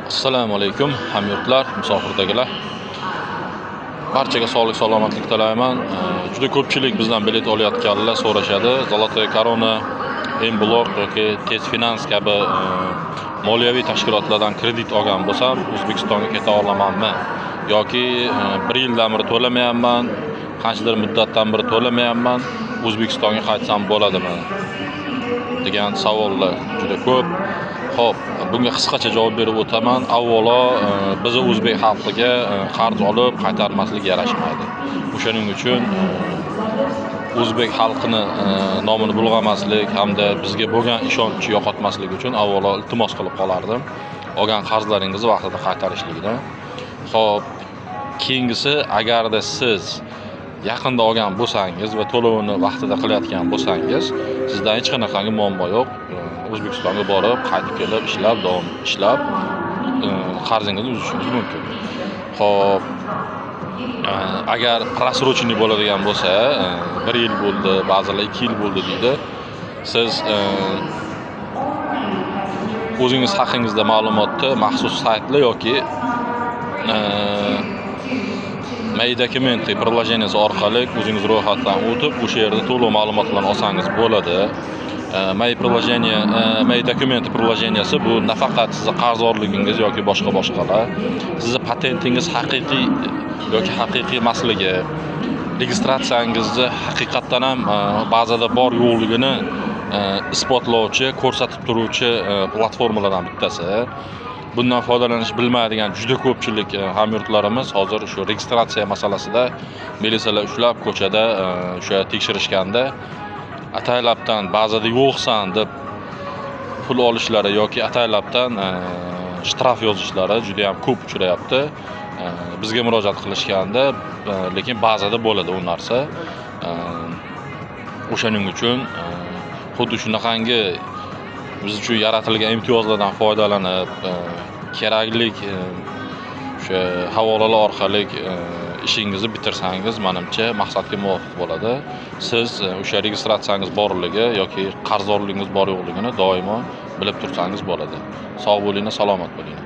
Assalomu alaykum hamyurtlar, musofirdagilar. Barchaga sog'lik, salomatlik tilayman. Juda ko'pchilik bizdan bilet olayotganlar so'rashadi. Zolotoy Korona, M-Block yoki Tezfinans kabi moliyaviy tashkilotlardan kredit olgan bo'lsam, O'zbekistonga keta olamanmi? Yoki 1 yildan beri to'lamayapman, qanchadir muddatdan beri to'lamayapman, O'zbekistonga qaytsam bo'ladimi? degan savollar juda ko'p. Xo'p, bunga qisqacha javob berib o'taman. Avvalo, biz o'zbek xalqiga qarz olib qaytarmaslik yarashmaydi. O'shaning uchun o'zbek xalqini nomini bulg'amaslik hamda bizga bo'lgan ishonchni yo'qotmaslik uchun avvalo iltimos qilib qolardim. Olgan qarzlaringizni vaqtida qaytarishlikni. Xo'p, keyingisi agarda siz yaqinda olgan bo'lsangiz va to'lovini vaqtida qilayotgan bo'lsangiz, sizda hech qanaqangi muammo yo'q. O'zbekistonga borib, qaytib kelib, ishlab qarzingizni uzishingiz mumkin. Xo'p, agar prasrochniy bo'ladigan bo'lsa, 1 yil bo'ldi, ba'zilar 2 yil bo'ldi deydi. Siz o'zingiz haqingizda ma'lumotni maxsus saytlar yoki My Documenty приложениесі orqali o'zingiz ro'yxatdan o'tib, o'sha yerda to'liq ma'lumotlarni olsangiz bo'ladi. My Documenty приложениесі bu nafaqat sizning qarzdorligingiz yoki boshqalar, sizning patentingiz haqiqiy yoki haqiqiy emasligi, registratsiyangizni haqiqatdan ham ba'zida bor yo'qligini isbotlovchi, ko'rsatib turuvchi platformalardan bittasi. Bundan foydalanish bilmaydigan juda ko'pchilik hamyurtlarimiz hozir shu registratsiya masalasida militsiyalar ushlab ko'chada o'sha tekshirishganda ataylabdan ba'zida yo'qsan deb pul olishlari yoki ataylabdan shtraf yozishlari juda ham ko'p uchrayapti. Bizga murojaat qilishganda, lekin ba'zida bo'ladi u narsa. O'shaning uchun xuddi shunaqangi biz uchun yaratilgan imtiyozlardan foydalanib, keraklik o'sha havolalar orqali ishingizni bitirsangiz, menimcha maqsadga muvofiq bo'ladi. Siz o'sha registratsiyangiz borligi yoki qarzdorligingiz bor yo'qligini doimo bilib tursangiz bo'ladi. Sog' bo'ling, salomat bo'ling.